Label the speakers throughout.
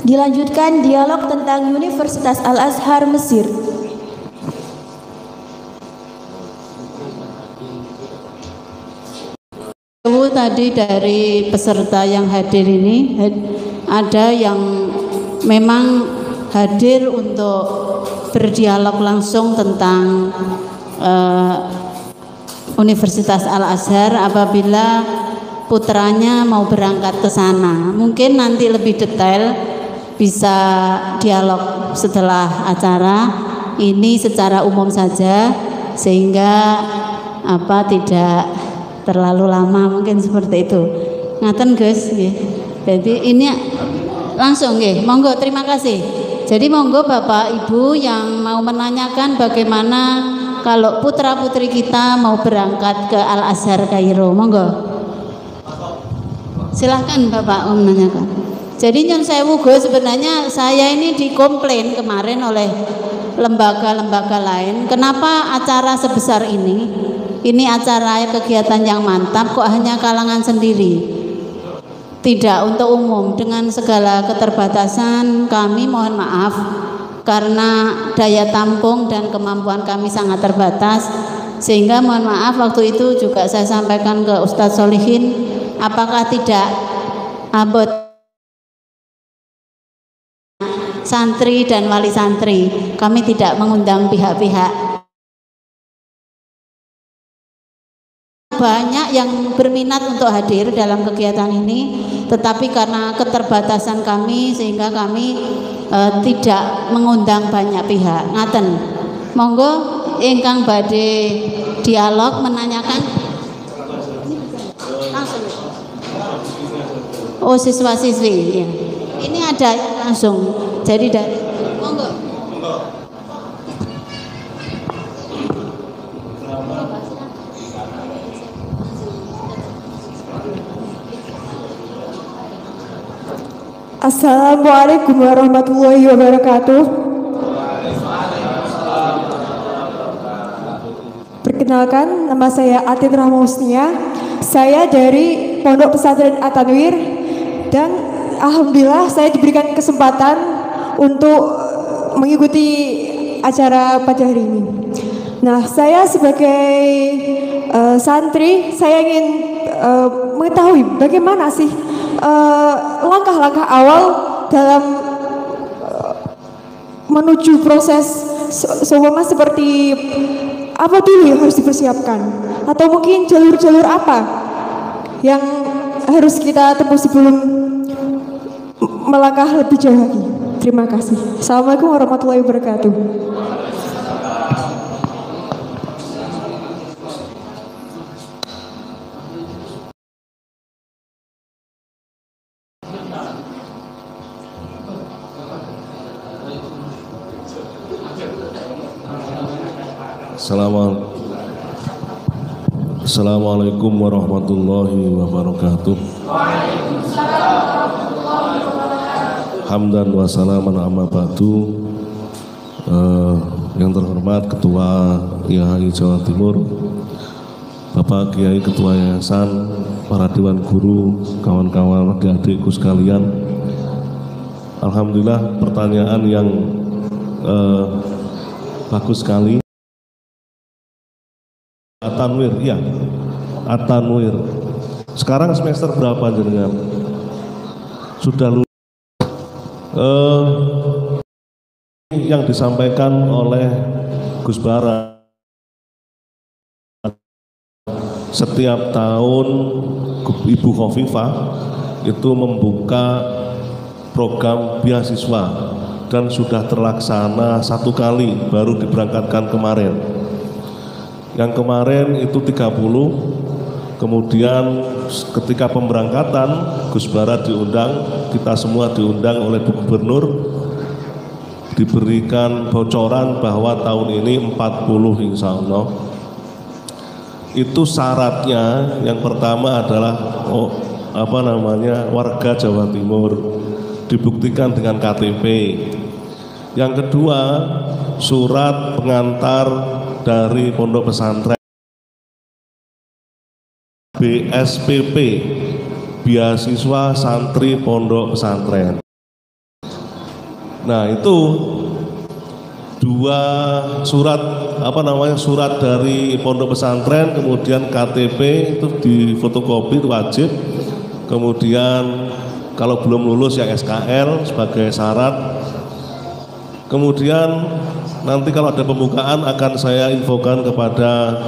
Speaker 1: Dilanjutkan dialog tentang Universitas Al-Azhar Mesir.
Speaker 2: Tadi dari peserta yang hadir ini ada yang memang hadir untuk berdialog langsung tentang Universitas Al-Azhar apabila putranya mau berangkat ke sana. Mungkin nanti lebih detail bisa dialog setelah acara ini secara umum saja sehingga tidak terlalu lama, mungkin seperti itu. Ngaten Gus nggih. Jadi ini langsung nggih. Monggo, terima kasih. Jadi monggo Bapak Ibu yang mau menanyakan bagaimana kalau putra-putri kita mau berangkat ke Al-Azhar Kairo, monggo. Silahkan Bapak menanyakan. Jadi nyun sewu Gus, sebenarnya saya ini dikomplain kemarin oleh lembaga-lembaga lain, kenapa acara sebesar ini acara kegiatan yang mantap kok hanya kalangan sendiri, tidak untuk umum. Dengan segala keterbatasan kami mohon maaf karena daya tampung dan kemampuan kami sangat terbatas, sehingga mohon maaf waktu itu juga saya sampaikan ke Ustadz Solihin, apakah tidak abot santri dan wali santri, kami tidak mengundang pihak-pihak. Banyak yang berminat untuk hadir dalam kegiatan ini, tetapi karena keterbatasan kami sehingga kami tidak mengundang banyak pihak. Ngaten, monggo ingkang badhe dialog menanyakan langsung. Oh, siswa-siswi ya. Ini ada langsung. Jadi dari monggo.
Speaker 3: Assalamualaikum warahmatullahi wabarakatuh. Perkenalkan, nama saya Atin Rahmausnia. Saya dari Pondok Pesantren At-Tanwir dan alhamdulillah saya diberikan kesempatan untuk mengikuti acara pada hari ini. Nah, saya sebagai santri, saya ingin mengetahui bagaimana sih langkah-langkah awal dalam menuju proses seumpama seperti apa dulu yang harus dipersiapkan, atau mungkin jalur-jalur apa yang harus kita tempuh sebelum melangkah lebih jauh lagi. Terima kasih. Assalamualaikum warahmatullahi wabarakatuh.
Speaker 4: Assalamualaikum warahmatullahi wabarakatuh. Hamdan wa salaman amma ba'du. Yang terhormat Ketua IAHI Jawa Timur, Bapak Kiai Ketua Yayasan, para Dewan Guru, kawan-kawan adik-adikku sekalian. Alhamdulillah pertanyaan yang bagus sekali. At-Tanwir, iya, At-Tanwir. Sekarang semester berapa jenengan? Sudah lulus? Yang disampaikan oleh Gus Bara, setiap tahun Ibu Khofifah itu membuka program beasiswa dan sudah terlaksana 1 kali, baru diberangkatkan kemarin. Yang kemarin itu 30, kemudian ketika pemberangkatan Gus Bara diundang, kita semua diundang oleh Bu Gubernur, diberikan bocoran bahwa tahun ini 40 insya Allah. Itu syaratnya yang pertama adalah warga Jawa Timur, dibuktikan dengan KTP. Yang kedua, surat pengantar dari pondok pesantren, BSPP, beasiswa santri pondok pesantren. Nah itu dua surat surat dari pondok pesantren, kemudian KTP itu difotokopi itu wajib, kemudian kalau belum lulus ya SKL sebagai syarat. Kemudian nanti kalau ada pembukaan akan saya infokan kepada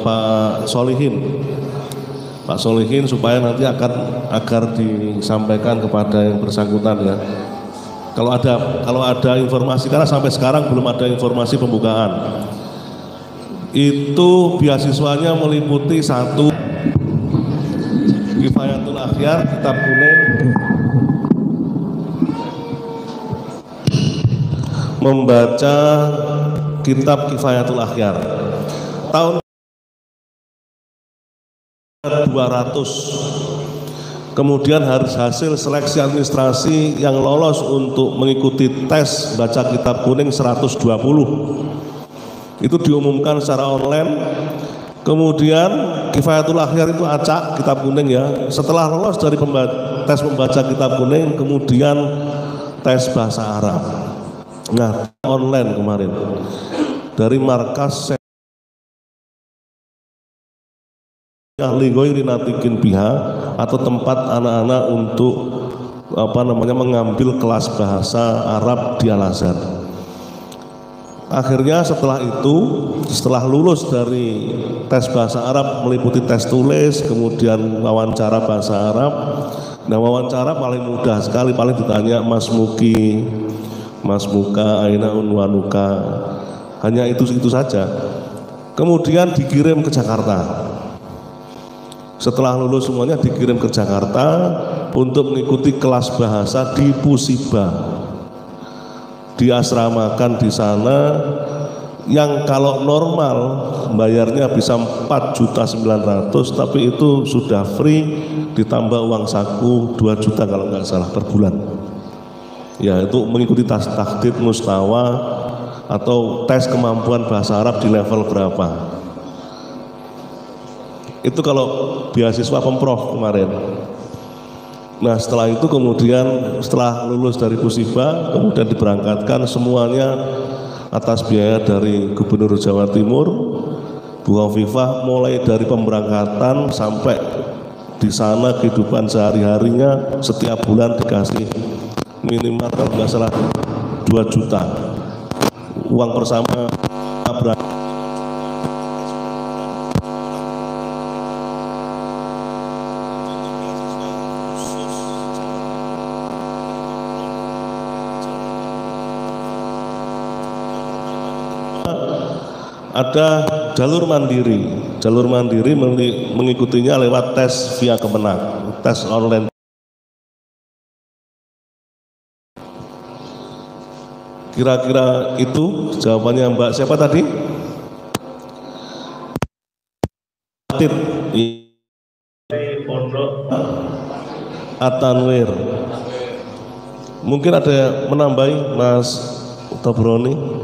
Speaker 4: Pak Solihin supaya nanti agar disampaikan kepada yang bersangkutan ya. Kalau ada informasi, karena sampai sekarang belum ada informasi pembukaan. Itu beasiswanya meliputi 1 Kifayatul Akhyar kitab kuning, membaca kitab Kifayatul Akhyar tahun 200. Kemudian harus hasil seleksi administrasi yang lolos untuk mengikuti tes baca kitab kuning 120. Itu diumumkan secara online. Kemudian Kifayatul Akhyar itu acak kitab kuning ya. Setelah lolos dari tes membaca kitab kuning, kemudian tes bahasa Arab. Nah, online kemarin dari markas ahli ghairi natiqin biha atau tempat anak-anak untuk mengambil kelas bahasa Arab di Al-Azhar. Akhirnya setelah lulus dari tes bahasa Arab meliputi tes tulis, kemudian wawancara bahasa Arab. Nah, wawancara paling mudah sekali, paling ditanya Mas Muki, Mas Muka, Aina Unwanuka, hanya itu saja. Kemudian dikirim ke Jakarta. Setelah lulus semuanya dikirim ke Jakarta untuk mengikuti kelas bahasa di Pusiba, diasramakan di sana, yang kalau normal bayarnya bisa 4.900.000, tapi itu sudah free ditambah uang saku 2 juta kalau nggak salah per bulan. Ya, itu mengikuti takdid mustawa atau tes kemampuan bahasa Arab di level berapa. Itu kalau beasiswa Pemprov kemarin. Nah, setelah itu kemudian setelah lulus dari Pusiba kemudian diberangkatkan semuanya atas biaya dari Gubernur Jawa Timur, Bu Hovifah, mulai dari pemberangkatan sampai di sana kehidupan sehari-harinya setiap bulan dikasih minimal kalau nggak salah 2 juta uang bersama berangkat. Ada jalur mandiri mengikutinya lewat tes via Kemenang, tes online. Kira-kira itu jawabannya Mbak siapa tadi? Pondok At-Tanwir. Mungkin ada menambahi Mas Tobroni?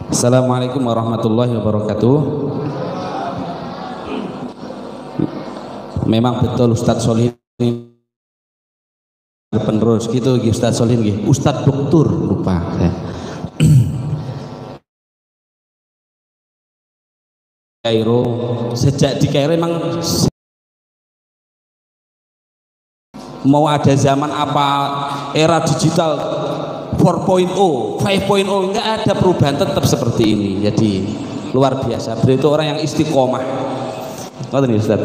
Speaker 5: Assalamualaikum warahmatullahi wabarakatuh. Memang betul Ustadz Solihin penerus gitu, Ustadz Solihin gitu. Ustadz Doktur lupa. Kairo, sejak di Kairo memang mau ada zaman apa era digital 4.0, 5.0, enggak ada perubahan, tetap seperti ini. Jadi luar biasa. Beliau itu orang yang istiqomah. Ngoten nih Ustaz.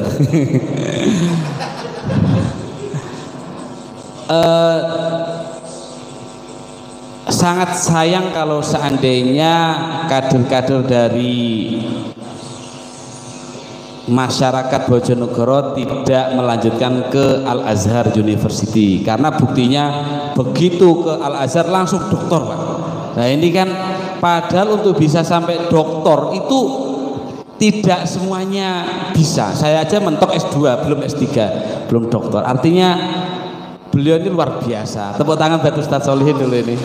Speaker 5: Sangat sayang kalau seandainya kader-kader dari masyarakat Bojonegoro tidak melanjutkan ke Al-Azhar University, karena buktinya begitu ke Al-Azhar langsung doktor, Pak. Nah ini kan padahal untuk bisa sampai doktor itu tidak semuanya bisa. Saya aja mentok S2 belum S3 belum doktor, artinya beliau ini luar biasa. Tepuk tangan buat Ustadz Solihin dulu ini.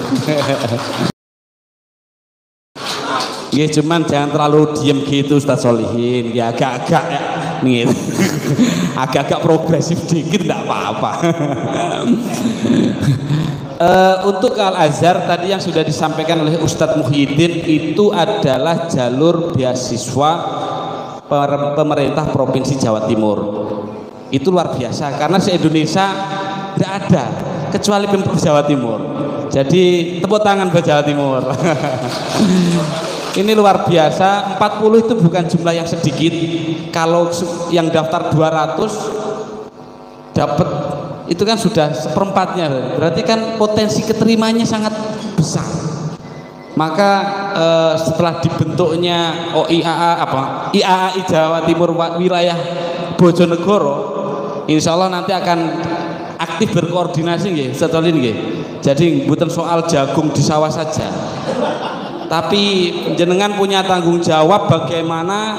Speaker 5: Ya cuman jangan terlalu diem gitu Ustadz Solihin, ya agak-agak ya. nih. Agak-agak progresif dikit enggak apa-apa. Untuk Al-Azhar tadi yang sudah disampaikan oleh Ustadz Muhyiddin itu adalah jalur beasiswa pemerintah Provinsi Jawa Timur. Itu luar biasa karena se-Indonesia tidak ada kecuali Pemprov Jawa Timur. Jadi tepuk tangan buat Jawa Timur. Ini luar biasa, 40 itu bukan jumlah yang sedikit. Kalau yang daftar 200 dapat itu kan sudah seperempatnya. Berarti kan potensi keterimanya sangat besar. Maka setelah dibentuknya IAAI Jawa Timur wilayah Bojonegoro, insya Allah nanti akan aktif berkoordinasi nggih, setolin nggih. Jadi bukan soal jagung di sawah saja. Tapi jenengan punya tanggung jawab bagaimana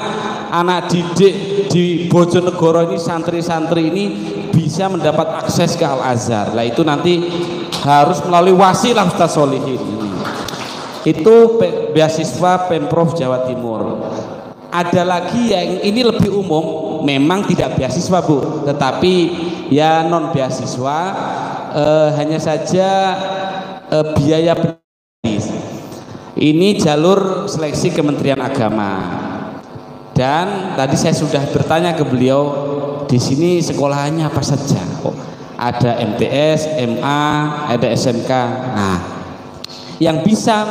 Speaker 5: anak didik di Bojonegoro ini, santri-santri ini bisa mendapat akses ke Al-Azhar. Nah itu nanti harus melalui wasilah Ustaz Solihin. Itu beasiswa Pemprov Jawa Timur. Ada lagi yang ini lebih umum, memang tidak beasiswa Bu, tetapi ya non beasiswa, hanya saja biaya ini jalur seleksi Kementerian Agama. Dan tadi saya sudah bertanya ke beliau, di sini sekolahannya apa saja? Oh, ada MTS, MA, ada SMK. Nah, yang bisa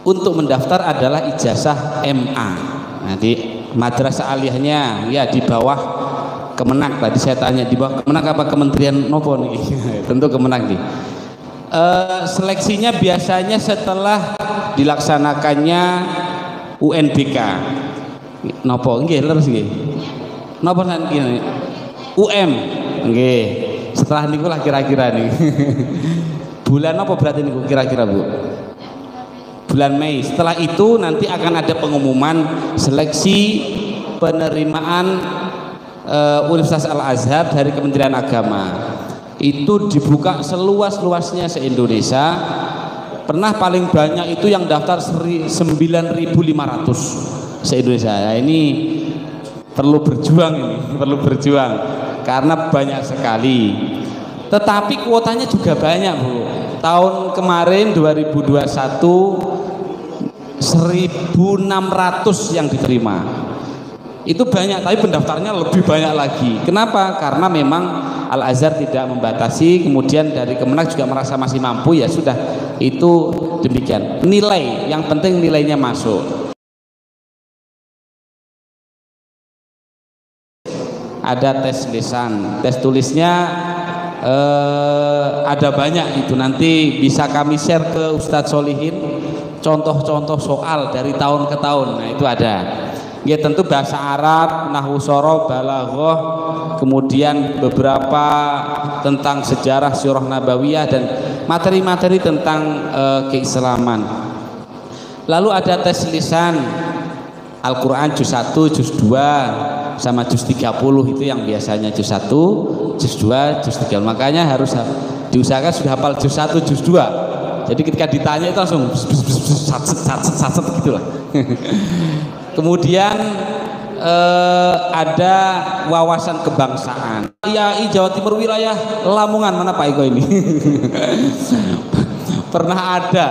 Speaker 5: untuk mendaftar adalah ijazah MA. Nanti madrasah aliyahnya ya di bawah Kemenak. Tadi saya tanya di bawah Kemenak apa Kementerian nopo nih? Tentu Kemenak nih. Seleksinya biasanya setelah dilaksanakannya UNBK. Nopo nggih leres nggih. Nopo nggih? UM nggih. Setelah niku lah kira-kira nih. Bulan apa berarti niku kira-kira Bu? Bulan Mei. Setelah itu nanti akan ada pengumuman seleksi penerimaan Universitas Al-Azhar dari Kementerian Agama. Itu dibuka seluas-luasnya se-Indonesia. Pernah paling banyak itu yang daftar 9.500 se-Indonesia. Nah, ini perlu berjuang, karena banyak sekali. Tetapi kuotanya juga banyak Bu. Tahun kemarin 2021 1.600 yang diterima. Itu banyak, tapi pendaftarnya lebih banyak lagi. Kenapa? Karena memang Al-Azhar tidak membatasi, kemudian dari Kemenak juga merasa masih mampu, ya sudah, itu demikian. Nilai, yang penting nilainya masuk. Ada tes lisan, tes tulisnya ada banyak itu, nanti bisa kami share ke Ustadz Solihin contoh-contoh soal dari tahun ke tahun. Nah itu ada. Ya tentu bahasa Arab, nahwu sorof, balaghah, kemudian beberapa tentang sejarah sirah nabawiyah dan materi-materi tentang keislaman. Lalu ada tes lisan Al-Quran juz 1, juz 2 sama juz 30, itu yang biasanya juz 1, juz 2, juz 3. Makanya harus diusahakan sudah hafal juz 1, juz 2. Jadi ketika ditanya itu langsung satset gitu lah. Kemudian ada wawasan kebangsaan. IAI Jawa Timur wilayah Lamongan, mana Pak Iko ini? Pernah ada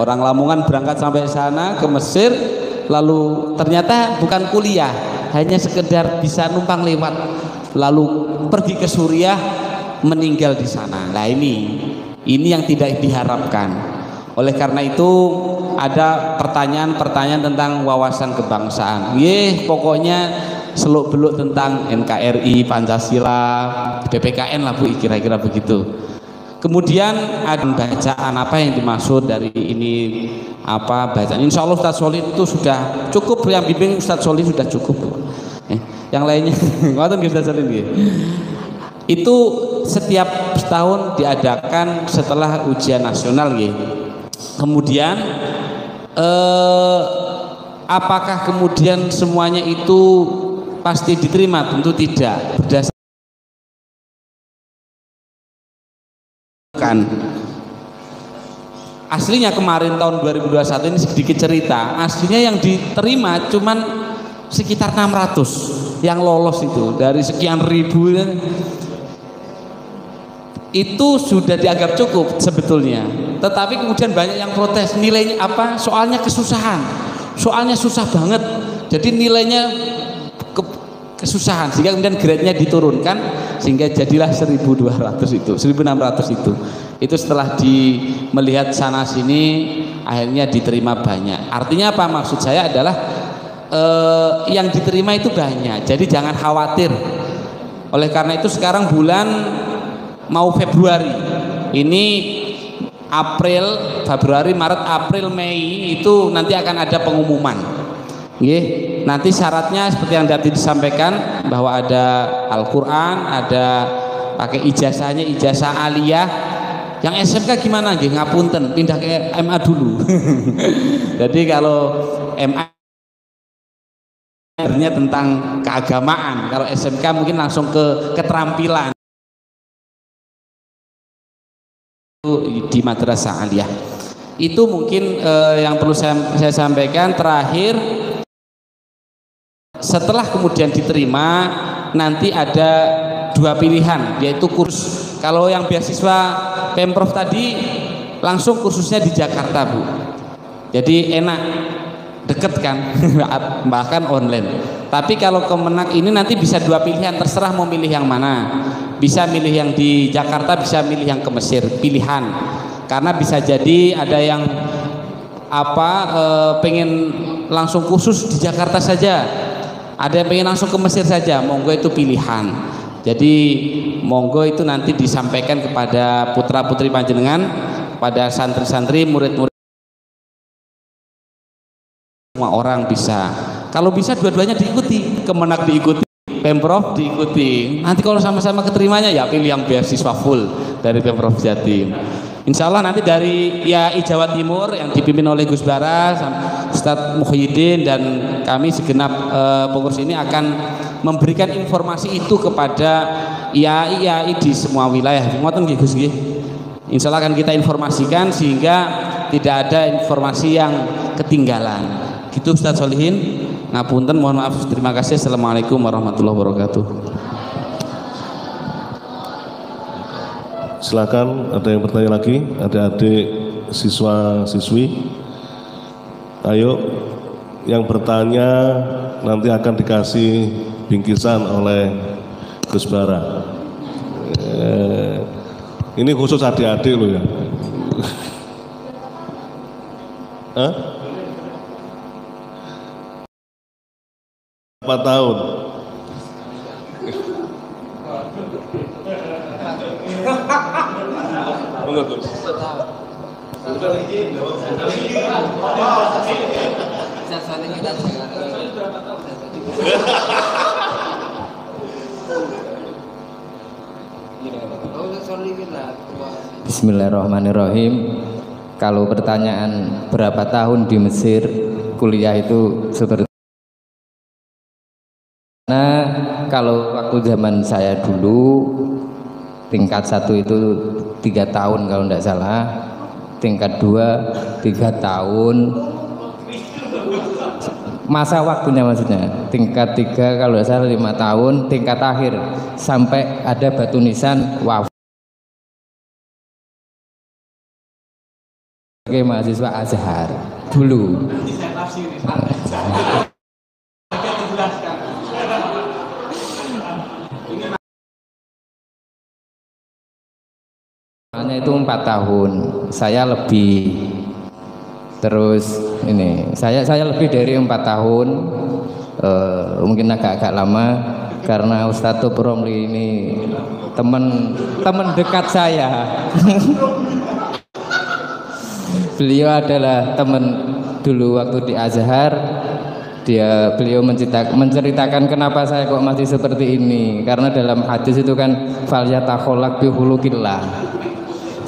Speaker 5: orang Lamongan berangkat sampai sana ke Mesir, lalu ternyata bukan kuliah, hanya sekedar bisa numpang lewat, lalu pergi ke Suriah, meninggal di sana. Nah ini yang tidak diharapkan. Oleh karena itu ada pertanyaan-pertanyaan tentang wawasan kebangsaan. Pokoknya seluk-beluk tentang NKRI, Pancasila, PPKN lah Bu, kira-kira begitu. Kemudian ada bacaan apa yang dimaksud dari ini, apa bacaan. Insya Allah Ustadz Solih itu sudah cukup, yang bimbing Ustadz Solih sudah cukup. Yang lainnya, ngoten Ustadz Solih itu setiap setahun diadakan setelah ujian nasional gitu. Kemudian apakah kemudian semuanya itu pasti diterima? Tentu tidak. Berdasarkan aslinya kemarin tahun 2021 ini sedikit cerita. Aslinya yang diterima cuman sekitar 600 yang lolos itu dari sekian ribu itu sudah dianggap cukup sebetulnya. Tetapi kemudian banyak yang protes, nilainya apa? Soalnya kesusahan, soalnya susah banget. Jadi nilainya kesusahan sehingga kemudian grade-nya diturunkan sehingga jadilah 1200 itu, 1600 itu. Itu setelah melihat sana sini akhirnya diterima banyak. Artinya apa? Maksud saya adalah yang diterima itu banyak. Jadi jangan khawatir. Oleh karena itu sekarang bulan mau Februari. Ini April, Februari, Maret, April, Mei itu nanti akan ada pengumuman. Nanti syaratnya seperti yang tadi disampaikan bahwa ada Al-Quran, ada pakai ijazahnya ijazah aliyah. Yang SMK gimana? Ngapunten, pindah ke MA dulu. Jadi kalau MA tentang keagamaan, kalau SMK mungkin langsung ke keterampilan di madrasah aliyah. Itu mungkin yang perlu saya sampaikan. Terakhir, setelah kemudian diterima nanti ada dua pilihan, yaitu kursus. Kalau yang beasiswa Pemprov tadi langsung kursusnya di Jakarta, Bu. Jadi enak, deket kan, bahkan online. Tapi kalau Kemenak ini nanti bisa dua pilihan, terserah mau milih yang mana. Bisa milih yang di Jakarta, bisa milih yang ke Mesir, pilihan. Karena bisa jadi ada yang pengen langsung kursus di Jakarta saja, ada yang pengen langsung ke Mesir saja, monggo itu pilihan. Jadi monggo itu nanti disampaikan kepada putra-putri panjenengan, pada santri-santri, murid-murid, semua orang bisa. Kalau bisa dua-duanya diikuti, Kemenak diikuti, Pemprov diikuti. Nanti kalau sama-sama keterimanya ya pilih yang beasiswa full dari Pemprov Jatim. Insya Allah nanti dari YAI Jawa Timur yang dipimpin oleh Gus Bara, Ustadz Muhyiddin dan kami segenap pengurus ini akan memberikan informasi itu kepada YAI di semua wilayah. Ngoten nggih Gus nggih. Insya Allah akan kita informasikan sehingga tidak ada informasi yang ketinggalan. Gitu Ustadz Solihin. Ngapunten, mohon maaf. Terima kasih. Assalamualaikum warahmatullahi wabarakatuh.
Speaker 4: Silakan, ada yang bertanya lagi? Adik-adik siswa-siswi, ayo yang bertanya nanti akan dikasih bingkisan oleh Gus Bara. Ini khusus adik-adik loh ya. Hah? Berapa tahun?
Speaker 6: Bismillahirrahmanirrahim. Kalau pertanyaan berapa tahun di Mesir kuliah itu seperti, nah kalau waktu zaman saya dulu tingkat 1 itu 3 tahun kalau tidak salah, tingkat 2 3 tahun, masa waktunya maksudnya. Tingkat 3 kalau tidak salah 5 tahun, tingkat akhir sampai ada batu nisan wafat sebagai mahasiswa Azhar dulu. Hanya itu 4 tahun, saya lebih. Terus ini saya lebih dari 4 tahun, mungkin agak lama karena Ustadz Tub Romli ini teman dekat saya. Beliau adalah teman dulu waktu di Azhar. Beliau menceritakan kenapa saya kok masih seperti ini, karena dalam hadis itu kan fal yatakholak bi khuluqillah.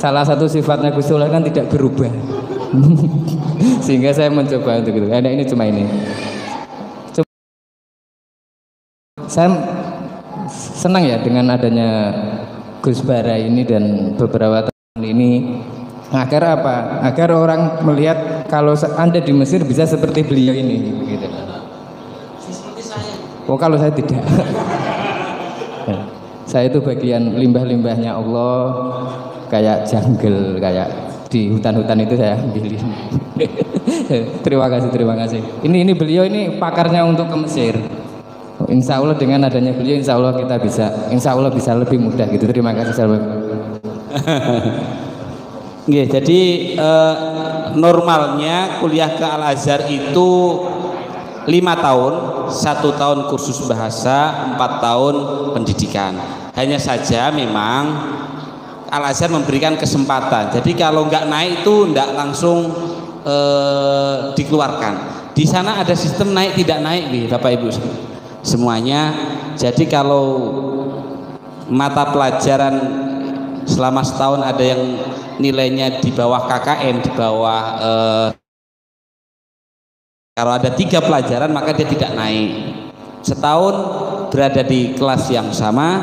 Speaker 6: Salah satu sifatnya Gus Solah kan tidak berubah. Sehingga saya mencoba untuk itu. Karena ini cuma ini. Saya senang ya dengan adanya Gus Bara ini dan beberapa tahun ini. Agar apa? Agar orang melihat kalau Anda di Mesir bisa seperti beliau ini gitu. Oh kalau saya tidak. Saya itu bagian limbah-limbahnya Allah, kayak jungle, kayak di hutan-hutan itu saya ambilin. Terima kasih. Ini beliau ini pakarnya untuk ke Mesir. Insya Allah dengan adanya beliau, insya Allah bisa lebih mudah gitu. Terima kasih sahabat.
Speaker 5: Jadi normalnya kuliah ke Al Azhar itu 5 tahun, 1 tahun kursus bahasa, 4 tahun pendidikan. Hanya saja memang Al Azhar memberikan kesempatan. Jadi kalau nggak naik itu nggak langsung dikeluarkan. Di sana ada sistem naik tidak naik, Bapak Ibu semuanya. Jadi kalau mata pelajaran selama setahun ada yang nilainya di bawah KKM, di bawah kalau ada 3 pelajaran maka dia tidak naik. Setahun berada di kelas yang sama,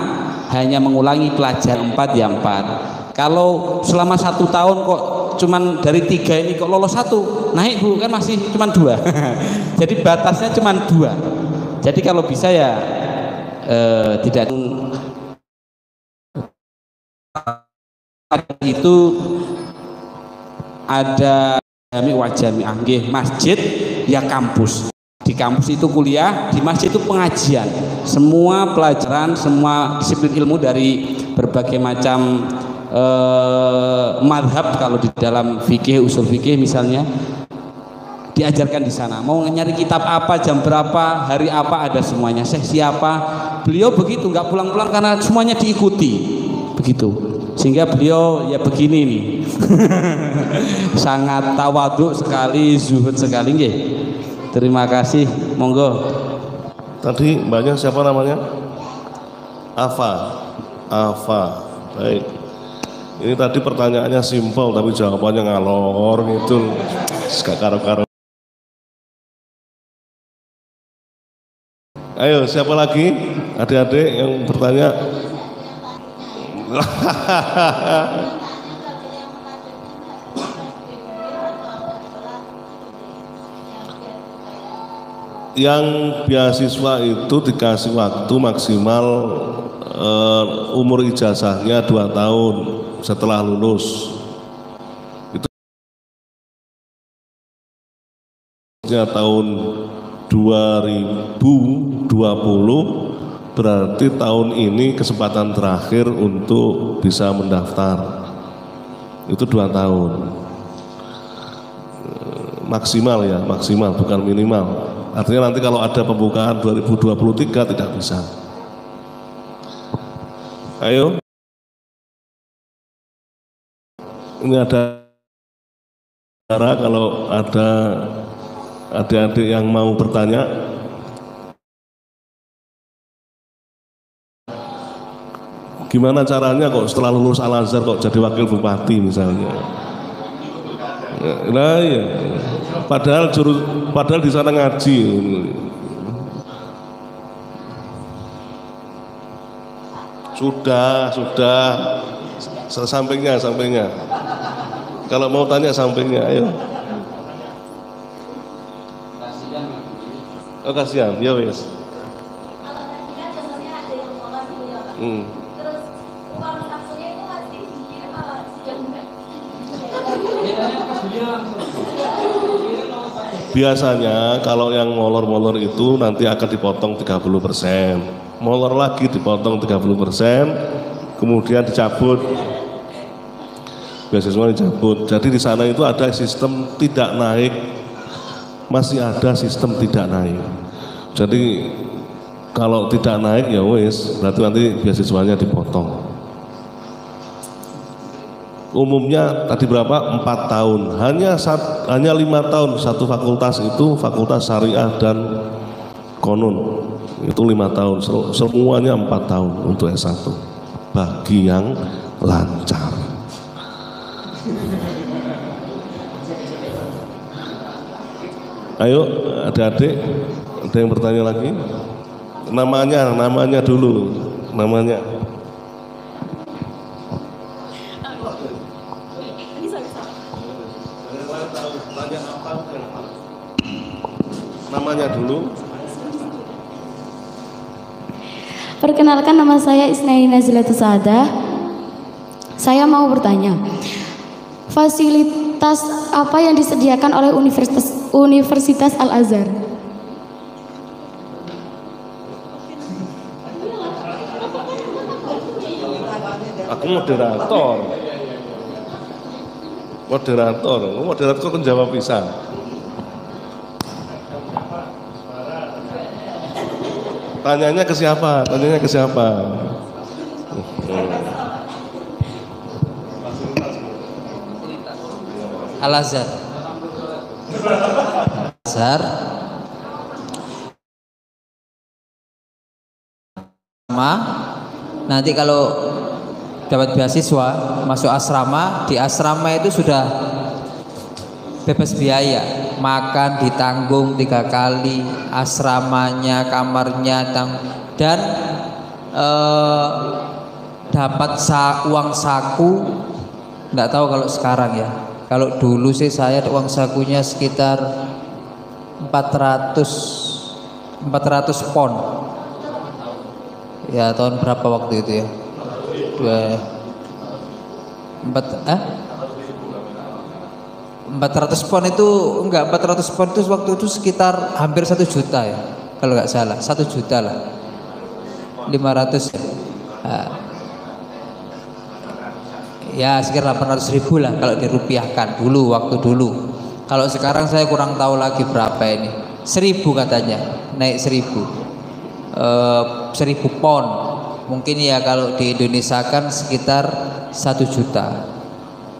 Speaker 5: hanya mengulangi pelajaran 4 ya 4. Kalau selama 1 tahun kok cuman dari 3 ini kok lolos 1, naik Bu, kan masih cuman 2. Jadi batasnya cuman 2. Jadi kalau bisa ya tidak itu ada jami'ah nggih, masjid ya kampus. Di kampus itu kuliah, di masjid itu pengajian. Semua pelajaran, semua disiplin ilmu dari berbagai macam madhab, kalau di dalam fikih, usul fikih misalnya, diajarkan di sana. Mau nyari kitab apa, jam berapa, hari apa, ada semuanya. Syekh siapa, beliau begitu, nggak pulang-pulang karena semuanya diikuti begitu. Sehingga beliau ya begini nih. Sangat tawadhu sekali, zuhud sekali nggih. Terima kasih, monggo.
Speaker 4: Tadi mbaknya siapa namanya? Afa. Baik. Ini tadi pertanyaannya simpel tapi jawabannya ngalor gitu. Gak karo-karo. Ayo, siapa lagi? Adik-adik yang bertanya. Yang beasiswa itu dikasih waktu maksimal umur ijazahnya 2 tahun setelah lulus. Itu tahun 2020, berarti tahun ini kesempatan terakhir untuk bisa mendaftar. Itu 2 tahun maksimal ya, maksimal bukan minimal. Artinya nanti kalau ada pembukaan 2023 tidak bisa. Ayo. Ini ada cara kalau ada adik-adik yang mau bertanya. Gimana caranya kok setelah lulus Al Azhar kok jadi wakil bupati misalnya? Nah iya. Padahal di sana ngaji. Sudah. Sampingnya. Kalau mau tanya sampingnya, ayo. Oh kasihan, ya wes. Biasanya kalau yang molor-molor itu nanti akan dipotong 30%. Molor lagi dipotong 30%, kemudian dicabut. Beasiswa dicabut. Jadi di sana itu ada sistem tidak naik. Masih ada sistem tidak naik. Jadi kalau tidak naik ya wes, berarti nanti beasiswanya dipotong. Umumnya tadi berapa? 4 tahun. Hanya 5 tahun satu fakultas itu, fakultas syariah dan konun. Itu 5 tahun. Semuanya 4 tahun untuk S1. Bagi yang lancar. Ayo adik-adik, ada yang bertanya lagi? Namanya dulu. Namanya. Namanya dulu.
Speaker 1: Perkenalkan, nama saya Isnai Nazilatus Saadah. Saya mau bertanya, fasilitas apa yang disediakan oleh Universitas Al-Azhar?
Speaker 4: Aku moderator kan jawab bisa. Tanyanya ke siapa?
Speaker 7: Al-Azhar. Nanti kalau dapat beasiswa masuk asrama, di asrama itu sudah bebas biaya, makan ditanggung 3 kali, asramanya, kamarnya, dan dapat uang saku. Nggak tahu kalau sekarang ya. Kalau dulu sih saya uang sakunya sekitar 400 pon. Ya tahun berapa waktu itu ya? 400 pon itu enggak, 400 pon itu waktu itu sekitar hampir 1 juta ya, kalau nggak salah 1 juta lah, 500 ya sekitar 800.000 lah kalau dirupiahkan dulu, waktu dulu. Kalau sekarang saya kurang tahu lagi berapa ini, 1.000 katanya, naik 1.000 pon mungkin ya, kalau di Indonesia kan sekitar 1 juta.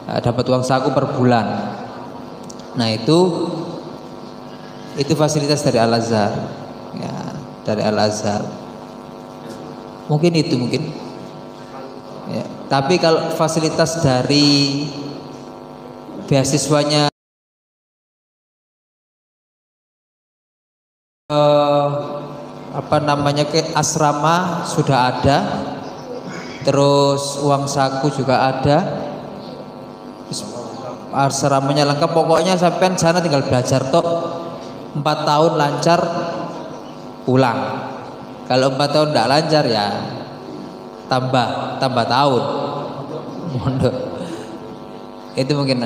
Speaker 7: Dapat uang saku per bulan. Nah itu fasilitas dari Al-Azhar ya, dari Al-Azhar mungkin ya. Tapi kalau fasilitas dari beasiswanya ke asrama sudah ada, terus uang saku juga ada, asramanya lengkap, pokoknya sampean sana tinggal belajar tok, 4 tahun lancar pulang. Kalau 4 tahun tidak lancar ya tambah tahun mondok. Itu mungkin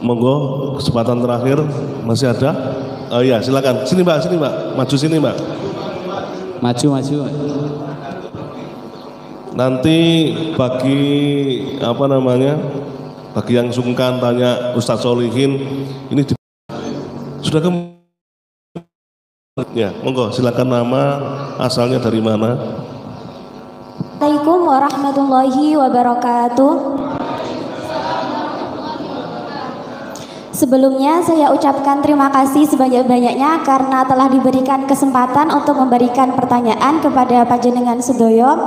Speaker 4: monggo kesempatan terakhir masih ada. Oh iya, silakan. Sini Mbak, maju sini Mbak.
Speaker 5: Maju.
Speaker 4: Nanti bagi bagi yang sungkan tanya Ustadz Solihin ini sudah ya, monggo silakan, nama asalnya dari mana?
Speaker 1: Assalamualaikum warahmatullahi wabarakatuh. Sebelumnya saya ucapkan terima kasih sebanyak-banyaknya karena telah diberikan kesempatan untuk memberikan pertanyaan kepada panjenengan sedoyo.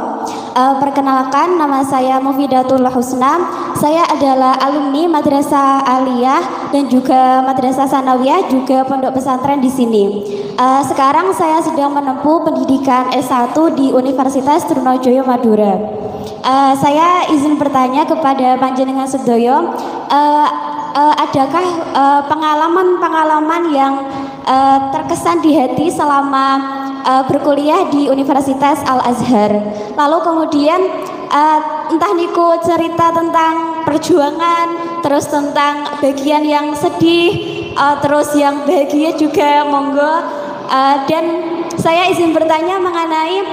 Speaker 1: Perkenalkan, nama saya Mufidatul Husna. Saya adalah alumni Madrasah Aliyah dan juga Madrasah Sanawiyah, juga pondok pesantren di sini. Sekarang saya sedang menempuh pendidikan S1 di Universitas Trunojoyo Madura. Saya izin bertanya kepada panjenengan sedoyo, adakah pengalaman-pengalaman yang terkesan di hati selama berkuliah di Universitas Al-Azhar? Lalu kemudian entah niku cerita tentang perjuangan, terus tentang bagian yang sedih, terus yang bahagia juga, monggo. Dan saya izin bertanya mengenai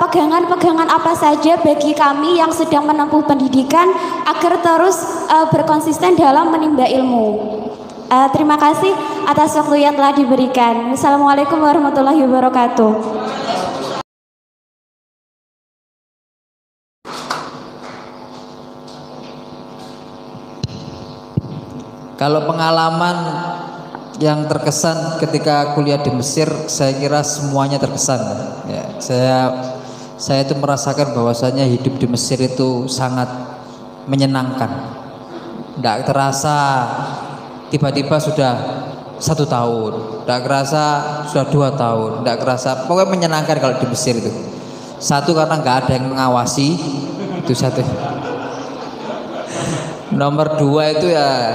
Speaker 1: pegangan-pegangan apa saja bagi kami yang sedang menempuh pendidikan agar terus berkonsisten dalam menimba ilmu. Terima kasih atas waktu yang telah diberikan. Assalamualaikum warahmatullahi wabarakatuh.
Speaker 7: Kalau pengalaman yang terkesan ketika kuliah di Mesir, saya kira semuanya terkesan ya. Saya itu merasakan bahwasanya hidup di Mesir itu sangat menyenangkan. Tidak terasa tiba-tiba sudah 1 tahun, tidak terasa sudah 2 tahun, tidak terasa, pokoknya menyenangkan kalau di Mesir itu. Satu, karena nggak ada yang mengawasi, itu satu. Nomor 2 itu ya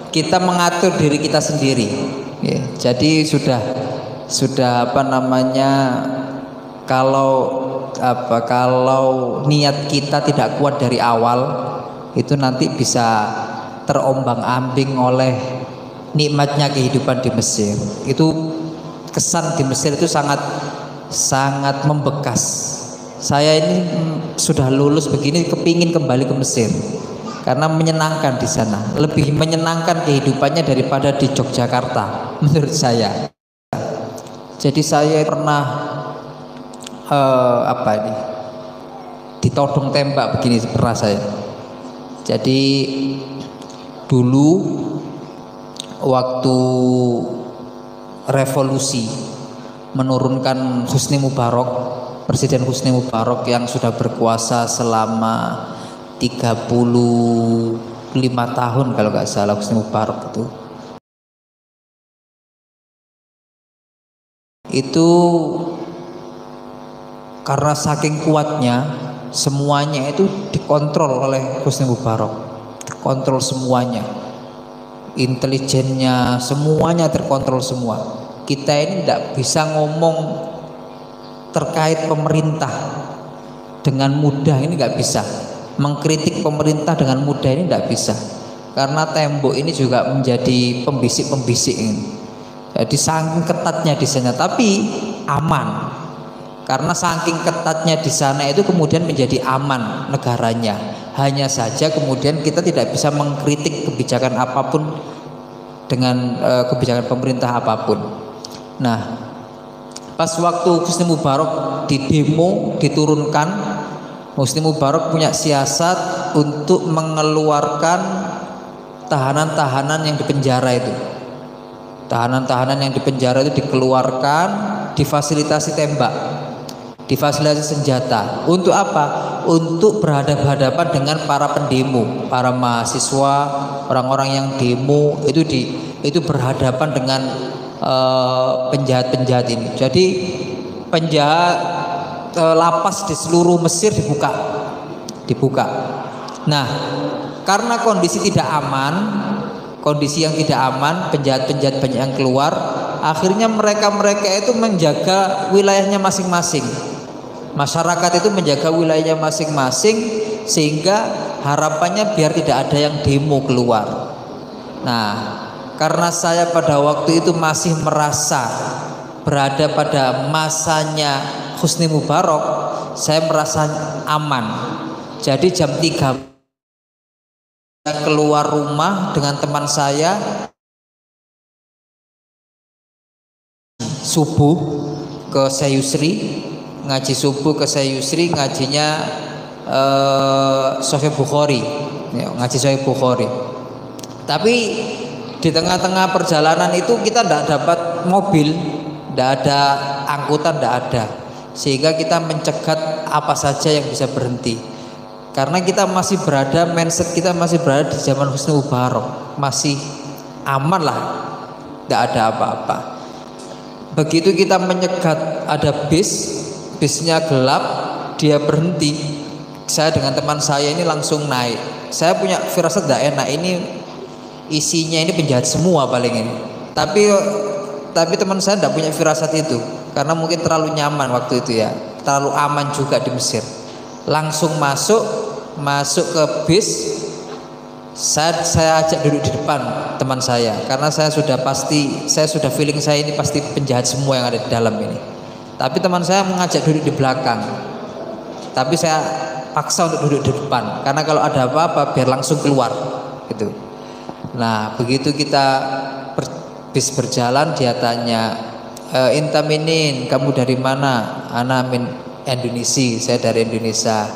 Speaker 7: kita mengatur diri kita sendiri. Ya, jadi sudah apa namanya, kalau niat kita tidak kuat dari awal, itu nanti bisa terombang-ambing oleh nikmatnya kehidupan di Mesir. Itu kesan di Mesir itu sangat membekas. Saya ini sudah lulus begini kepingin kembali ke Mesir karena menyenangkan di sana, lebih menyenangkan kehidupannya daripada di Yogyakarta menurut saya. Jadi saya pernah ditodong tembak begini pernah saya. Jadi dulu waktu revolusi menurunkan Husni Mubarak, Presiden Husni Mubarak yang sudah berkuasa selama 35 tahun kalau nggak salah Husni Mubarak itu karena saking kuatnya semuanya itu dikontrol oleh Husni Mubarak, dikontrol semuanya, intelijennya semuanya terkontrol semua. Kita ini tidak bisa ngomong terkait pemerintah dengan mudah, ini nggak bisa. Mengkritik pemerintah dengan mudah ini tidak bisa, karena tembok ini juga menjadi pembisik-pembisik ini. Jadi saking ketatnya di sana, tapi aman. Karena saking ketatnya di sana itu kemudian menjadi aman negaranya. Hanya saja kemudian kita tidak bisa mengkritik kebijakan apapun dengan kebijakan pemerintah apapun. Nah, pas waktu Husni Mubarak di demo diturunkan, Husni Mubarak punya siasat untuk mengeluarkan tahanan-tahanan yang di penjara itu. Tahanan-tahanan yang di penjara itu dikeluarkan, difasilitasi tembak, difasilitasi senjata. Untuk apa? Untuk berhadapan-hadapan dengan para pendemo, para mahasiswa, orang-orang yang demo itu berhadapan dengan penjahat-penjahat ini. Jadi penjahat lapas di seluruh Mesir dibuka. Nah, karena kondisi tidak aman, kondisi yang tidak aman, penjahat-penjahat banyak yang keluar, akhirnya mereka itu menjaga wilayahnya masing-masing. Masyarakat itu menjaga wilayahnya masing-masing, sehingga harapannya biar tidak ada yang demo keluar. Nah, karena saya pada waktu itu masih merasa berada pada masanya Husni Mubarak, saya merasa aman. Jadi jam 3 keluar rumah dengan teman saya, subuh ke Sayusri, ngaji subuh ke Sayusri, ngajinya Sahih Bukhari, ngaji Sahih Bukhari. Tapi di tengah-tengah perjalanan itu kita tidak dapat mobil, tidak ada angkutan, tidak ada, sehingga kita mencegat apa saja yang bisa berhenti. Karena kita masih berada, mindset kita masih berada di zaman Husni Mubarak, masih aman lah, tidak ada apa-apa. Begitu kita menyegat, ada bisnya gelap, dia berhenti. Saya dengan teman saya ini langsung naik. Saya punya firasat tidak enak, ini isinya ini penjahat semua paling ini. Tapi teman saya tidak punya firasat itu, karena mungkin terlalu nyaman waktu itu ya, terlalu aman juga di Mesir. Langsung masuk ke bis. Saya ajak duduk di depan teman saya, karena saya sudah feeling saya ini pasti penjahat semua yang ada di dalam ini. Tapi teman saya mengajak duduk di belakang, tapi saya paksa untuk duduk di depan, karena kalau ada apa-apa biar langsung keluar gitu. Nah, begitu kita bis berjalan, dia tanya, "Inta minin, kamu dari mana?" "Ana min Indonesia, saya dari Indonesia."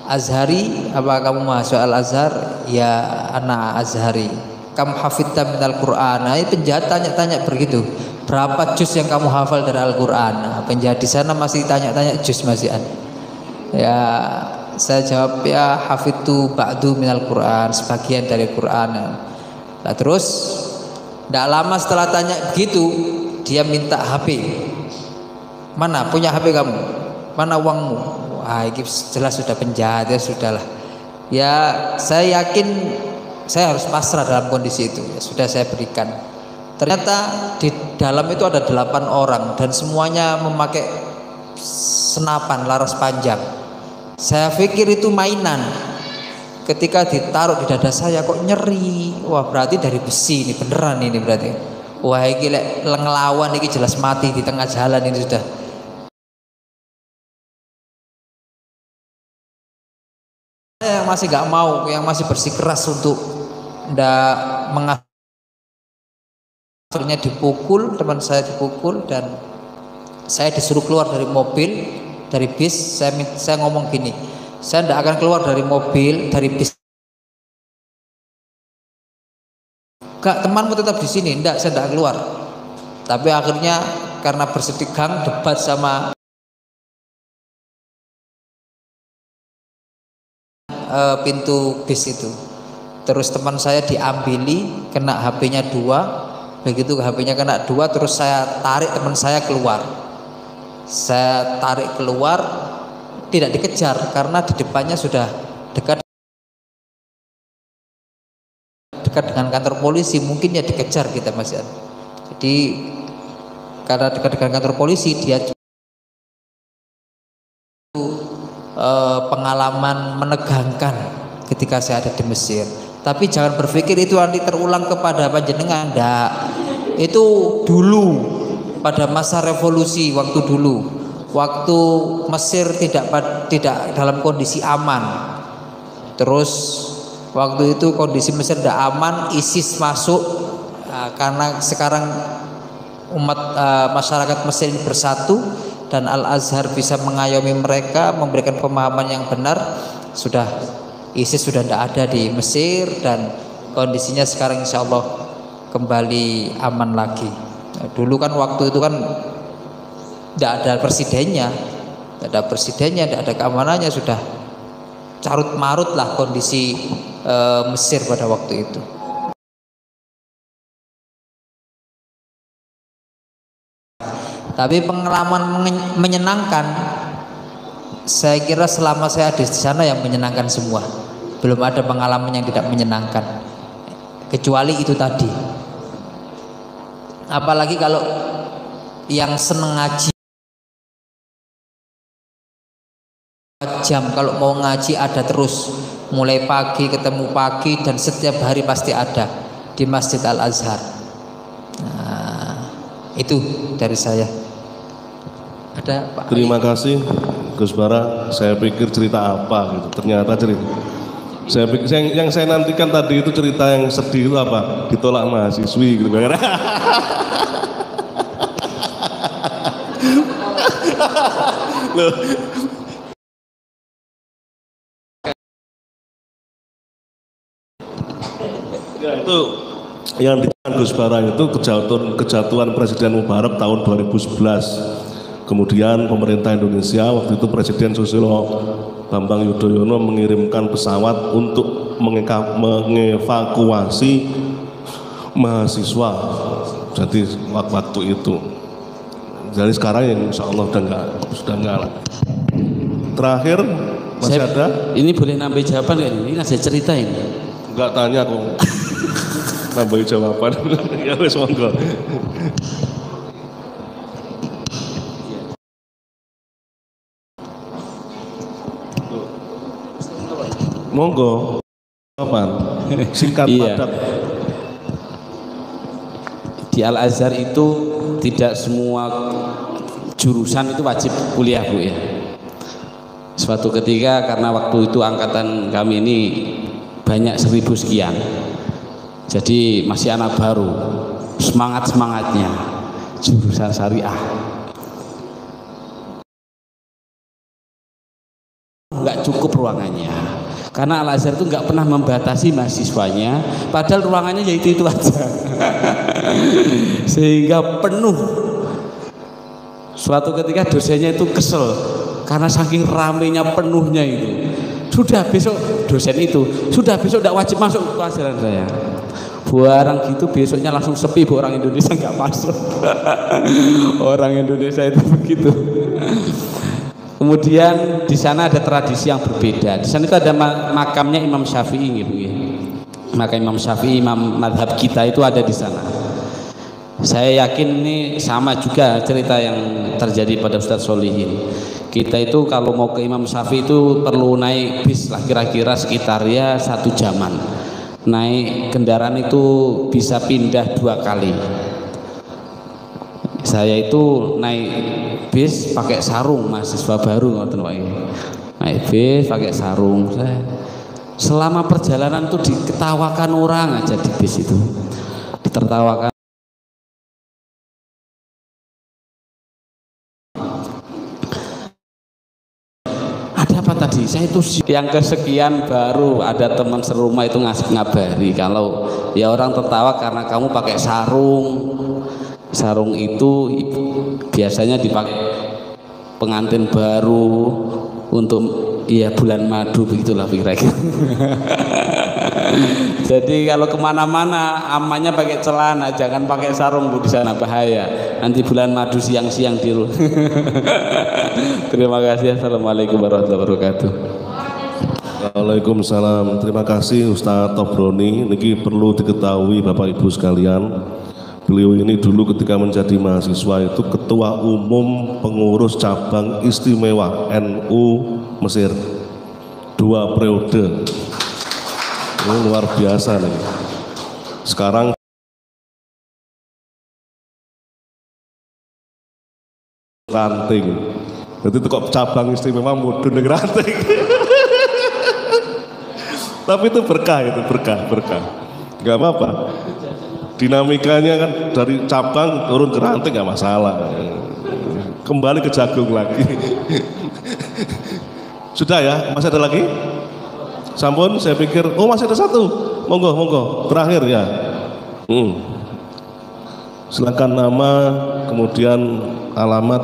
Speaker 7: "Azhari, apa kamu mahasiswa Al-Azhar?" "Ya, anak Azhari." "Kamu hafidta minal Qur'an?" Nah, penjahat tanya-tanya begitu, "Berapa juz yang kamu hafal dari Al-Quran?" Nah, penjahat di sana masih tanya-tanya juz masih ada. Ya, saya jawab, "Ya, hafidtu ba'du minal Qur'an, sebagian dari Quran." Nah, terus tidak lama setelah tanya begitu, dia minta HP. "Mana punya HP kamu? Mana uangmu?" Wah, ini jelas sudah penjahat, ya sudahlah. Ya, saya yakin saya harus pasrah dalam kondisi itu. Ya, sudah saya berikan. Ternyata di dalam itu ada 8 orang dan semuanya memakai senapan laras panjang. Saya pikir itu mainan. Ketika ditaruh di dada saya kok nyeri. Wah, berarti dari besi ini, beneran ini berarti. Wah, ini ngelawan ini jelas mati di tengah jalan ini sudah. Yang masih gak mau, yang masih bersikeras untuk ndak akhirnya dipukul, teman saya dipukul dan saya disuruh keluar dari mobil, dari bis. Saya ngomong gini, saya tidak akan keluar dari mobil, dari bis. Kak, temanmu tetap di sini. Enggak, saya tidak keluar. Tapi akhirnya karena bersitegang debat sama pintu bis itu. Terus teman saya diambili, kena HP-nya 2. Begitu HP-nya kena 2, terus saya tarik teman saya keluar. Saya tarik keluar, tidak dikejar karena di depannya sudah dekat dengan kantor polisi, mungkin ya dikejar kita Mas Yan. Jadi karena dekat dengan kantor polisi, dia pengalaman menegangkan ketika saya ada di Mesir. Tapi jangan berpikir itu nanti terulang kepada panjenengan. Enggak. Itu dulu pada masa revolusi, waktu dulu, waktu Mesir tidak dalam kondisi aman. Terus waktu itu kondisi Mesir tidak aman, ISIS masuk. Karena sekarang umat masyarakat Mesir ini bersatu dan Al-Azhar bisa mengayomi mereka, memberikan pemahaman yang benar, sudah ISIS sudah tidak ada di Mesir dan kondisinya sekarang insya Allah kembali aman lagi. Dulu kan waktu itu kan tidak ada presidennya, tidak ada keamanannya, sudah carut marut lah kondisi Mesir pada waktu itu. Tapi pengalaman menyenangkan, saya kira selama saya ada di sana yang menyenangkan semua. Belum ada pengalaman yang tidak menyenangkan, kecuali itu tadi. Apalagi kalau yang seneng ngaji, jam kalau mau ngaji ada terus, mulai pagi ketemu pagi dan setiap hari pasti ada di Masjid Al-Azhar. Nah, itu dari saya. Ada Pak.
Speaker 4: Terima kasih Gus Bara. Saya pikir cerita apa gitu, ternyata cerita. Saya pikir yang saya nantikan tadi itu cerita yang sedih itu apa? Ditolak mahasiswi gitu. Loh. Ya, itu yang dikatakan Gus Bara itu kejatuhan Presiden Mubarak tahun 2011. Kemudian pemerintah Indonesia waktu itu Presiden Susilo Bambang Yudhoyono mengirimkan pesawat untuk mengevakuasi mahasiswa. Jadi waktu itu. Jadi sekarang yang insya Allah sudah enggak lah. Terakhir masih ada?
Speaker 5: Ini boleh nambah jawaban nggak ini? Ini saya ceritain.
Speaker 4: Enggak tanya kok. Nambah jawaban. Ya wes monggo. Monggo. Kapan? Singkat padat.
Speaker 5: Di Al-Azhar itu tidak semua jurusan itu wajib kuliah Bu ya. Suatu ketika karena waktu itu angkatan kami ini banyak 1000 sekian. Jadi masih anak baru, semangatnya jurusan syariah. Enggak cukup ruangannya. Karena Al-Azhar itu nggak pernah membatasi mahasiswanya, padahal ruangannya ya itu aja, sehingga penuh. Suatu ketika dosennya itu kesel karena saking ramenya penuhnya itu. Sudah besok dosen itu sudah besok tidak wajib masuk ke pelajaran saya. Barang gitu besoknya langsung sepi, orang Indonesia nggak masuk. Orang Indonesia itu begitu. Kemudian di sana ada tradisi yang berbeda. Di sana itu ada makamnya Imam Syafi'i gitu ya. maka Imam Syafi'i, imam madhab kita itu ada di sana. Saya yakin ini sama juga cerita yang terjadi pada Ustadz Solihin. Kita itu kalau mau ke Imam Syafi'i itu perlu naik bis lah, kira-kira sekitar ya 1 jaman. Naik kendaraan itu bisa pindah 2 kali. Saya itu naik bis pakai sarung, mahasiswa baru ngoten wae. Naik bis pakai sarung. Selama perjalanan tuh diketawakan orang aja di bis itu. Ditertawakan. Ada apa tadi? Saya itu yang kesekian baru ada teman serumah itu ngabari kalau ya orang tertawa karena kamu pakai sarung. Sarung itu biasanya dipakai pengantin baru untuk ya bulan madu, begitulah kira-kira. Jadi kalau kemana-mana amannya pakai celana, jangan pakai sarung Bu, di sana bahaya. Nanti bulan madu siang-siang di rumah. Terima kasih. Assalamualaikum warahmatullahi wabarakatuh.
Speaker 4: Waalaikumsalam. Terima kasih Ustadz Tobroni. Niki perlu diketahui Bapak Ibu sekalian. Beliau ini dulu ketika menjadi mahasiswa itu ketua umum pengurus cabang istimewa NU Mesir 2 periode. Ini luar biasa nih. Sekarang ranting. Jadi itu kok cabang istimewa mudun ranting. Tapi itu berkah, berkah. Gak apa-apa. Dinamikanya kan dari cabang turun ke ranting gak masalah. Kembali ke jagung lagi. Sudah ya? Masih ada lagi? Sampun, saya pikir, oh masih ada 1. Monggo. Terakhir ya. Silakan nama, kemudian alamat.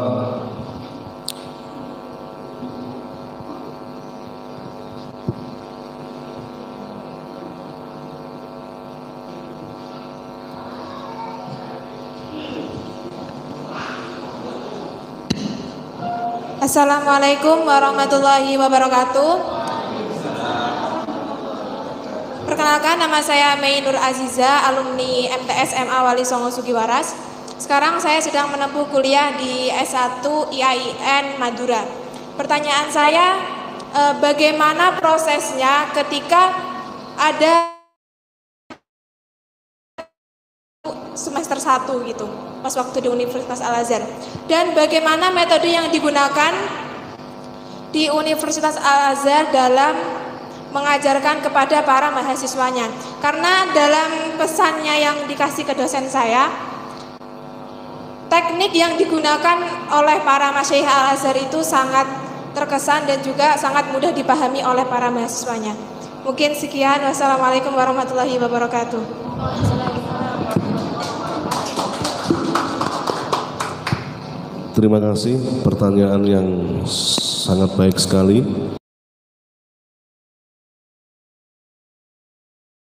Speaker 8: Assalamualaikum warahmatullahi wabarakatuh. Perkenalkan, nama saya Mei Nur Aziza, alumni MTS MA Wali Songo Sugiwaras. Sekarang saya sedang menempuh kuliah di S1 IAIN Madura. Pertanyaan saya, bagaimana prosesnya ketika ada semester 1 gitu, pas waktu di Universitas Al-Azhar, dan bagaimana metode yang digunakan di Universitas Al-Azhar dalam mengajarkan kepada para mahasiswanya. Karena dalam pesannya yang dikasih ke dosen saya, teknik yang digunakan oleh para masyaikh Al-Azhar itu sangat terkesan dan juga sangat mudah dipahami oleh para mahasiswanya. Mungkin sekian. Wassalamualaikum warahmatullahi wabarakatuh.
Speaker 4: Terima kasih, pertanyaan yang sangat baik sekali.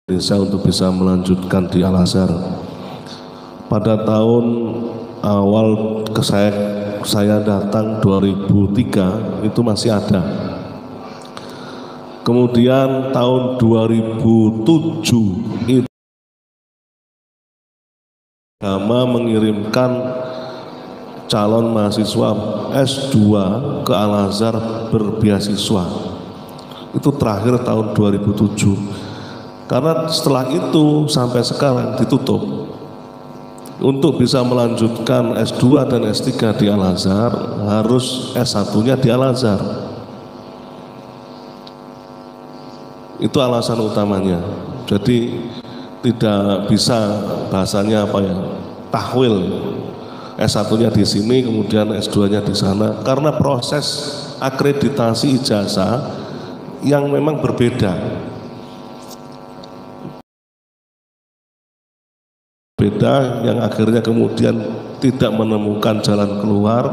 Speaker 4: Untuk bisa melanjutkan di Al-Azhar. Pada tahun awal saya datang 2003 itu masih ada. Kemudian tahun 2007 itu agama mengirimkan calon mahasiswa S2 ke Al-Azhar berbeasiswa. Itu terakhir tahun 2007. Karena setelah itu sampai sekarang ditutup. Untuk bisa melanjutkan S2 dan S3 di Al-Azhar harus S1-nya di Al-Azhar. Itu alasan utamanya. Jadi tidak bisa bahasanya apa ya, tahwil. S1-nya di sini, kemudian S2-nya di sana, karena proses akreditasi ijazah yang memang berbeda. Yang akhirnya kemudian tidak menemukan jalan keluar.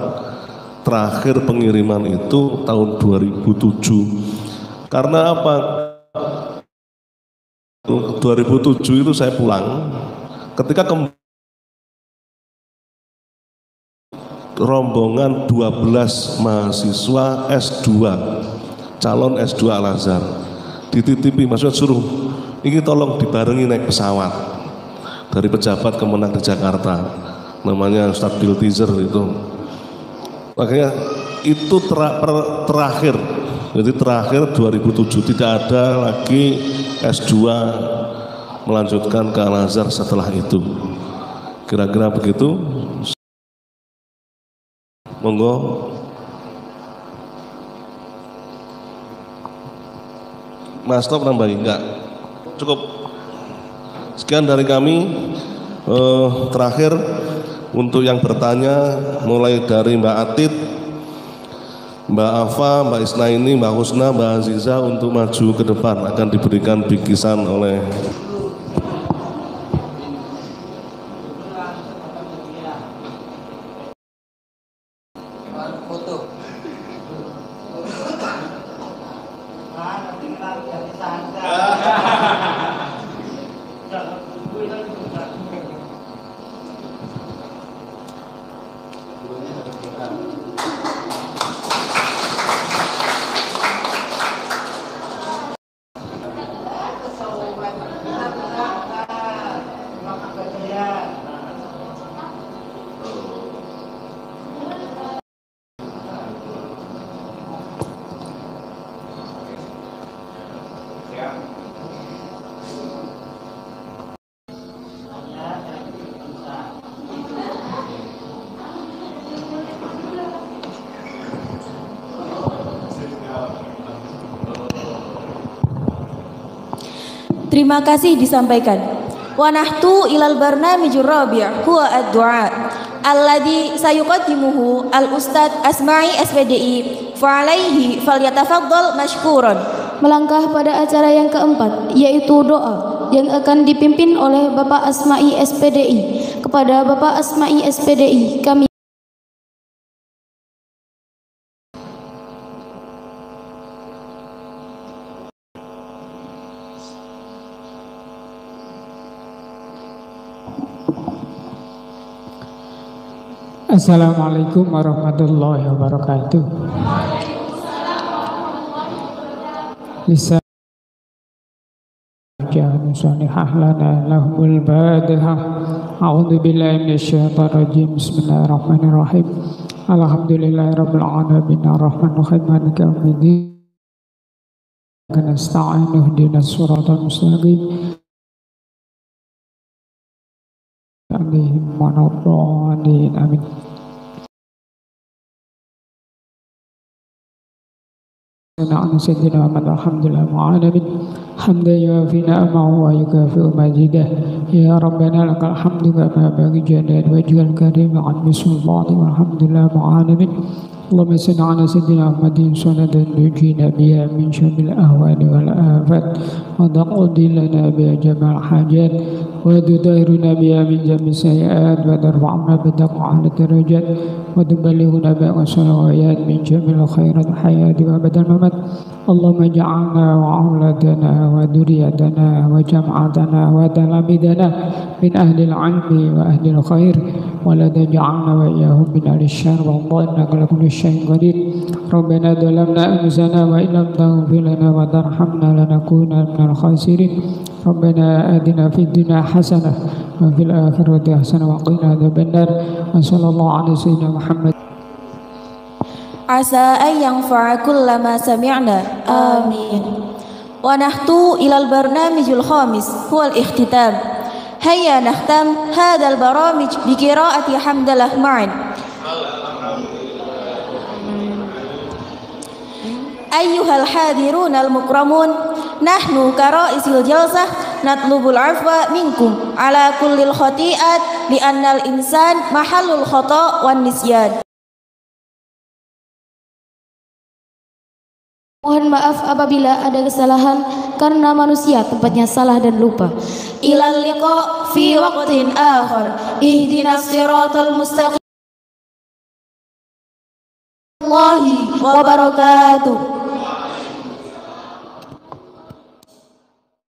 Speaker 4: Terakhir pengiriman itu tahun 2007. Karena apa? 2007 itu saya pulang. Ketika rombongan 12 mahasiswa S2, calon S2 Al-Azhar dititipi, maksudnya suruh ini tolong dibarengi naik pesawat dari pejabat Kemenang di Jakarta, namanya Ustadz Bill Teaser itu. Makanya itu terakhir, jadi terakhir 2007, tidak ada lagi S2 melanjutkan ke Al-Azhar setelah itu. Kira-kira begitu. Monggo. Mas Top nambahin enggak? Cukup. Sekian dari kami. Terakhir untuk yang bertanya mulai dari Mbak Atit, Mbak Afa, Mbak Isnaini, Mbak Husna, Mbak Aziza untuk maju ke depan akan diberikan bingkisan oleh
Speaker 9: Terima kasih disampaikan. Wa nahtu ilal barnamijur rabi' huwa ad-du'a alladhi sayuqaddimuhu al-Ustadz Asma'i SPDI fa'alaihi falyatafaddal mashkuran.
Speaker 1: Melangkah pada acara yang keempat, yaitu doa yang akan dipimpin oleh Bapak Asma'i SPDI. Kepada Bapak Asma'i SPDI kami
Speaker 10: Assalamualaikum warahmatullahi wabarakatuh. Lisan salihah lana lahumul badihah. A'udzu billahi minasyaitonir rajim. Bismillahirrahmanirrahim. Alhamdulillahirabbil alamin arrahmanir rahim maliki yaumiddin. Nasta'inu ihdinas siratal mustaqim. Amin. Amin. Na'am sayyidina Muhammad alhamdulillah mu'alamin hamdan yuafi ni'amahu wa yukafi'u majidah ya rabbana lakal hamdu kama bagi jalal wajhal karim an bisultani walhamdulillah mu'alamin Allahumma salli ala sayyidina Muhammadin sanatan nujina biha min syamil ahwani wal afat wa taqdi lana biha jamal hajat wa tudahiruna biha min jami sayiat wa tarfa'na bidaq'a ala darajat wa tuballighuna biha salawayat min jamil khairat hayati wa badal mamat Allahumma ja'alna wa auladana wa duriyatana wa jam'atana wa talamidana min ahli al-ilmi wa ahli al-khair wa la taj'alna wa iyahum min ahli al-syar wa Allah innaka ala kulli syai'in qadir Rabbana dhalamna anfusana wa illam taghfir lana wa tarhamna lanakuna minal khasirin Rabbana atina fid dunya hasanah wa fil akhirati hasanah wa qina adzabannar wa sallallahu ala sayyidina Muhammad.
Speaker 9: Asa an yanfa'a kullama sami'na. Amin. Wa nahtu ilal barnamijul khamis huwal ikhtitam. Hayya nakhtam hadzal baramij bi qiraati hamdalah ma'an. Ayyuhal hadirun al mukramun nahnu kara'isil jalsah natlubul afwa minkum ala kullil khati'at li annal insan mahallul khata' wan nisyan.
Speaker 1: Mohon maaf apabila ada kesalahan karena manusia tempatnya salah dan lupa.
Speaker 9: Ilal liqa fi waqtin akhar. Ihdinas siratal mustaqim. Wabarakatuh.